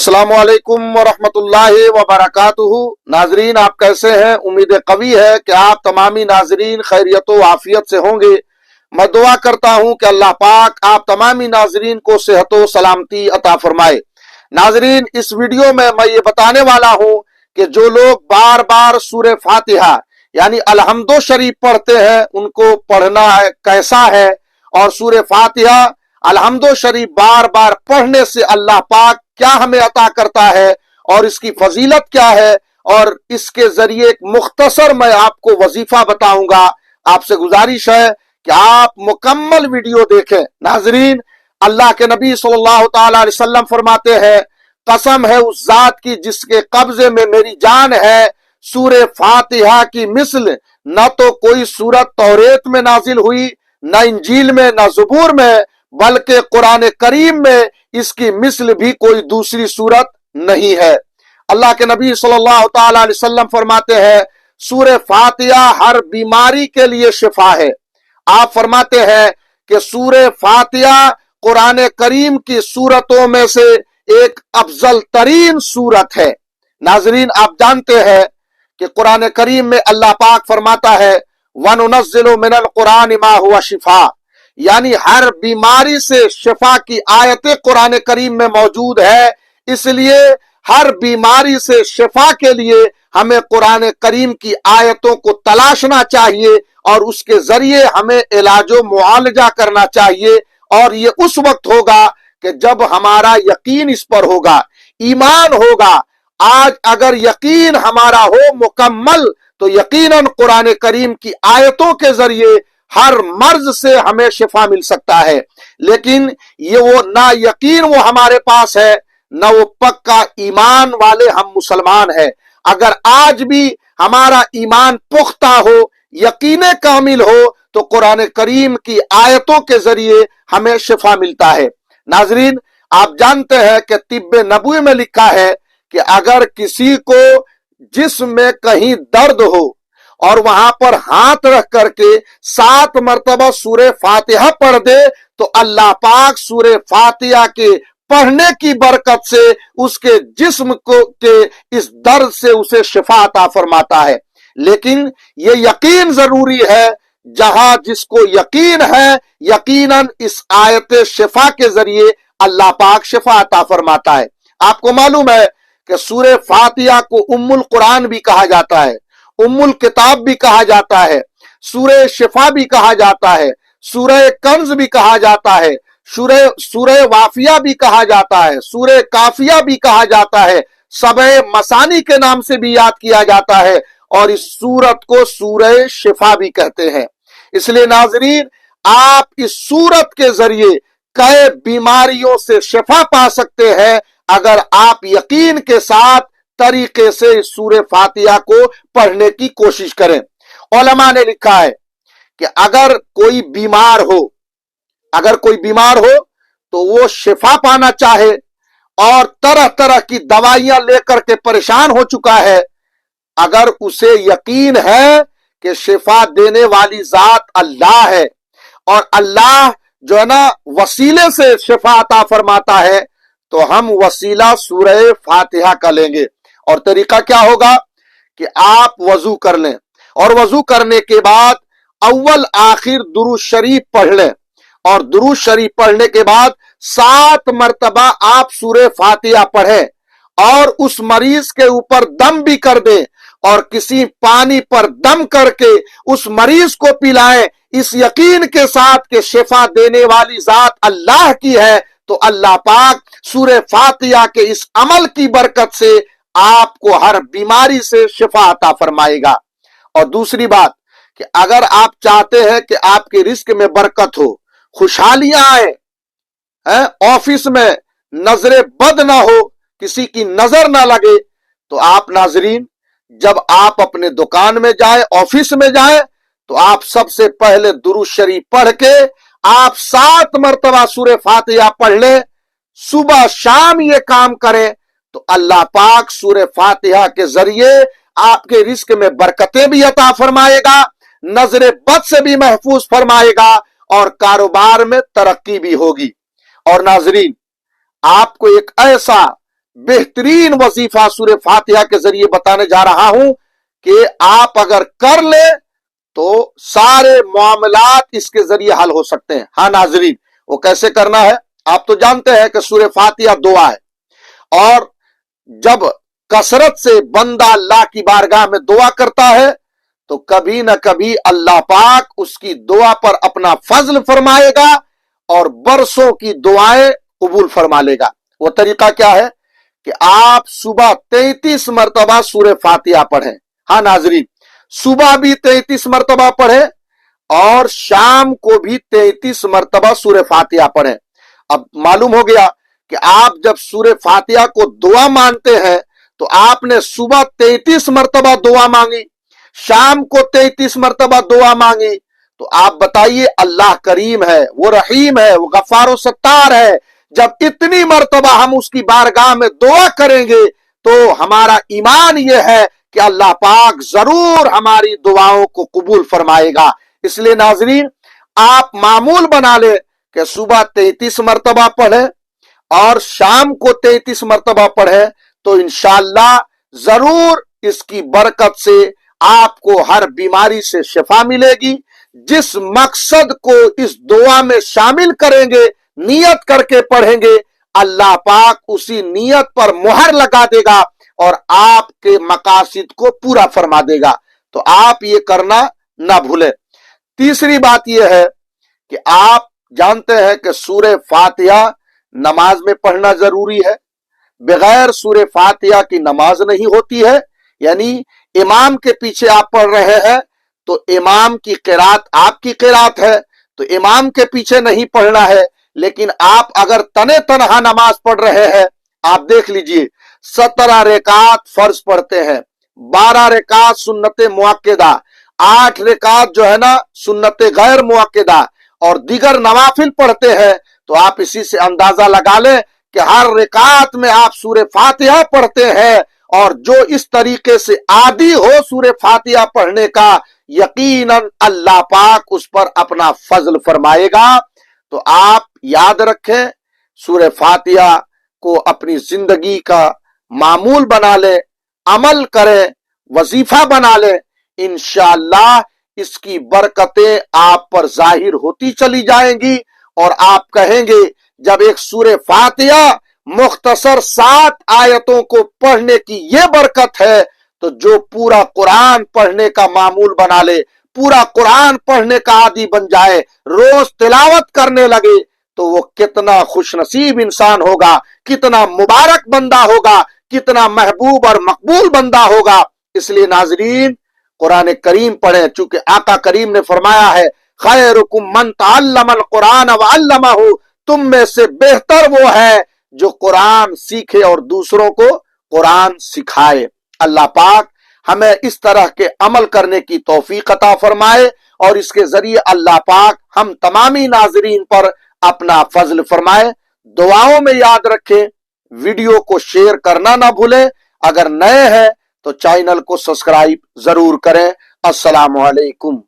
अस्सलाम वालेकुम वरहमतुल्लाहि वबरकातुहू। नाजरीन, आप कैसे हैं? उम्मीद कवी है कि आप तमामी नाजरीन खैरियत व आफियत से होंगे। मैं दुआ करता हूं कि अल्लाह पाक आप तमामी नाजरीन को सेहत व सलामती अता फरमाए। नाजरीन, इस वीडियो में मैं ये बताने वाला हूं कि जो लोग बार बार सूरे फातिहा यानी अलहम्दो शरीफ पढ़ते हैं, उनको पढ़ना है कैसा है, और सूरे फातिहा अलहम्दो शरीफ बार बार पढ़ने से अल्लाह पाक क्या हमें अता करता है और इसकी फजीलत क्या है, और इसके जरिए एक मुख्तसर मैं आपको वजीफा बताऊंगा। आपसे गुजारिश है कि आप मुकम्मल वीडियो देखें। नाजरीन, अल्लाह के नबी सल्लल्लाहु अलैहि वसल्लम फरमाते हैं, कसम है उस जात की जिसके कब्जे में मेरी जान है, सूरे फातिहा की मिस्ल न तो कोई सूरत तौरेत में नाजिल हुई, न इंजील में, न ज़बूर में, बल्कि कुरान करीम में इसकी मिस्ल भी कोई दूसरी सूरत नहीं है। अल्लाह के नबी सल्लल्लाहु अलैहि वसल्लम फरमाते हैं, सूरे फातिहा हर बीमारी के लिए शिफा है। आप फरमाते हैं कि सूरे फातिहा कुरान करीम की सूरतों में से एक अफजल तरीन सूरत है। नाजरीन, आप जानते हैं कि कुरान करीम में अल्लाह पाक फरमाता है, वनुनज़्ज़िलु मिनल कुरान मा हुवा शिफा, यानी हर बीमारी से शिफा की आयतें कुरान करीम में मौजूद है। इसलिए हर बीमारी से शिफा के लिए हमें कुरान करीम की आयतों को तलाशना चाहिए और उसके जरिए हमें इलाजो मुआलजा करना चाहिए। और ये उस वक्त होगा कि जब हमारा यकीन इस पर होगा, ईमान होगा। आज अगर यकीन हमारा हो मुकम्मल, तो यकीनन कुरान करीम की आयतों के जरिए हर मर्ज से हमें शिफा मिल सकता है। लेकिन ये वो ना यकीन वो हमारे पास है, ना वो पक्का ईमान वाले हम मुसलमान हैं। अगर आज भी हमारा ईमान पुख्ता हो, यकीन कामिल हो, तो कुरान करीम की आयतों के जरिए हमें शिफा मिलता है। नाजरीन, आप जानते हैं कि तिब्बे नबवी में लिखा है कि अगर किसी को जिस्म में कहीं दर्द हो और वहां पर हाथ रख करके 7 मरतबा सूरे फातिहा पढ़ दे, तो अल्लाह पाक सूरे फातिहा के पढ़ने की बरकत से उसके जिस्म को के इस दर्द से उसे शिफा अता फरमाता है। लेकिन ये यकीन जरूरी है। जहां जिसको यकीन है, यकीनन इस आयत शिफा के जरिए अल्लाह पाक शिफा अता फरमाता है। आपको मालूम है कि सूरे फातिहा को उम्मुल कुरान भी कहा जाता है, उम्मुल किताब भी कहा जाता है, सूरे शिफा भी कहा जाता है, सूरे कंज भी कहा जाता है, सूरे वाफिया भी कहा जाता है, सूरे काफिया भी कहा जाता है, सबे मसानी के नाम से भी याद किया जाता है, और इस सूरत को सूरे शिफा भी कहते हैं। इसलिए नाजरीन, आप इस सूरत के जरिए कई बीमारियों से शिफा पा सकते हैं अगर आप यकीन के साथ तरीके से इस सूरे फातिहा को पढ़ने की कोशिश करें। उलमा ने लिखा है कि अगर कोई बीमार हो तो वो शिफा पाना चाहे और तरह तरह की दवाइयां लेकर के परेशान हो चुका है, अगर उसे यकीन है कि शिफा देने वाली जात अल्लाह है और अल्लाह जो है ना वसीले से शिफा अता फरमाता है, तो हम वसीला सूरह फातिहा का लेंगे। और तरीका क्या होगा कि आप वजू कर लें और वजू करने के बाद अव्वल आखिर दुरूद शरीफ पढ़ लें, और दुरूद शरीफ पढ़ने के बाद 7 मरतबा आप सूरह फातिहा पढ़ें और उस मरीज के ऊपर दम भी कर दें और किसी पानी पर दम करके उस मरीज को पिलाएं, इस यकीन के साथ कि शिफा देने वाली जात अल्लाह की है। तो अल्लाह पाक सूरह फातिहा के इस अमल की बरकत से आपको हर बीमारी से शिफा अता फरमाएगा। और दूसरी बात कि अगर आप चाहते हैं कि आपके रिस्क में बरकत हो, खुशहालियां आए, ऑफिस में नजरे बद ना हो, किसी की नजर ना लगे, तो आप नाजरीन जब आप अपने दुकान में जाए, ऑफिस में जाए, तो आप सबसे पहले दुरूद शरीफ पढ़ के आप 7 मरतबा सूरह फातिहा पढ़ ले। सुबह शाम ये काम करें तो अल्लाह पाक सूरह फातिहा के जरिए आपके रिस्क में बरकतें भी अता फरमाएगा, नजरे बद से भी महफूज फरमाएगा और कारोबार में तरक्की भी होगी। और नाजरीन, आपको एक ऐसा बेहतरीन वजीफा सूरह फातिहा के जरिए बताने जा रहा हूं कि आप अगर कर ले तो सारे मामलात इसके जरिए हल हो सकते हैं। हाँ नाजरीन, वो कैसे करना है आप तो जानते हैं कि सूरह फातिहा दुआ है, और जब कसरत से बंदा अल्लाह की बारगाह में दुआ करता है तो कभी न कभी अल्लाह पाक उसकी दुआ पर अपना फजल फरमाएगा और बरसों की दुआएं कबूल फरमा लेगा। वो तरीका क्या है कि आप सुबह 33 मरतबा सूरह फातिहा पढ़ें। हाँ नाजरीन, सुबह भी 33 मरतबा पढ़ें और शाम को भी 33 मरतबा सूरह फातिहा पढ़ें। अब मालूम हो गया कि आप जब सूरह फातिहा को दुआ मानते हैं तो आपने सुबह 33 मरतबा दुआ मांगी, शाम को 33 मरतबा दुआ मांगी, तो आप बताइए अल्लाह करीम है, वो रहीम है, वो गफ्फार सत्तार है। जब इतनी मरतबा हम उसकी बारगाह में दुआ करेंगे तो हमारा ईमान यह है कि अल्लाह पाक जरूर हमारी दुआओं को कबूल फरमाएगा। इसलिए नाजरीन, आप मामूल बना ले कि सुबह 33 मरतबा पढ़े और शाम को 33 मरतबा पढ़े, तो इंशाअल्लाह जरूर इसकी बरकत से आपको हर बीमारी से शिफा मिलेगी। जिस मकसद को इस दुआ में शामिल करेंगे, नियत करके पढ़ेंगे, अल्लाह पाक उसी नियत पर मुहर लगा देगा और आपके मकासिद को पूरा फरमा देगा। तो आप ये करना ना भूलें। तीसरी बात यह है कि आप जानते हैं कि सूरह फातिहा नमाज में पढ़ना जरूरी है। बगैर सूरह फातिहा की नमाज नहीं होती है। यानी इमाम के पीछे आप पढ़ रहे हैं तो इमाम की किरात आपकी किरात है, तो इमाम के पीछे नहीं पढ़ना है। लेकिन आप अगर तने तनहा नमाज पढ़ रहे हैं, आप देख लीजिए 17 रेकात फर्ज पढ़ते हैं, 12 रेकात सुन्नत मुअक्कदा, 8 रेकात जो है ना सुन्नत गैर मुअक्कदा और दीगर नवाफिल पढ़ते हैं, तो आप इसी से अंदाजा लगा लें कि हर रेकात में आप सूरह फातिहा पढ़ते हैं। और जो इस तरीके से आदी हो सूरह फातिहा पढ़ने का, यकीनन अल्लाह पाक उस पर अपना फजल फरमाएगा। तो आप याद रखें, सूरह फातिहा को अपनी जिंदगी का मामूल बना ले, अमल करें, वजीफा बना ले। इंशाअल्लाह इसकी बरकतें आप पर जाहिर होती चली जाएंगी और आप कहेंगे जब एक सूरह फातिहा मुख्तसर 7 आयतों को पढ़ने की ये बरकत है, तो जो पूरा कुरान पढ़ने का मामूल बना ले, पूरा कुरान पढ़ने का आदी बन जाए, रोज तिलावत करने लगे, तो वो कितना खुशनसीब इंसान होगा, कितना मुबारक बंदा होगा, कितना महबूब और मकबूल बंदा होगा। इसलिए नाजरीन, कुरान करीम पढ़ें। चूंकि आका करीम ने फरमाया है, खैरुकुम मन तअल्लमल कुरान व अल्लमहु, तुम में से बेहतर वो है जो कुरान सीखे और दूसरों को कुरान सिखाए। अल्लाह पाक हमें इस तरह के अमल करने की तौफीक अता फरमाए और इसके जरिए अल्लाह पाक हम तमामी नाजरीन पर अपना फजल फरमाए। दुआओं में याद रखें, वीडियो को शेयर करना ना भूलें। अगर नए हैं तो चैनल को सब्सक्राइब जरूर करें। अस्सलामु अलैकुम।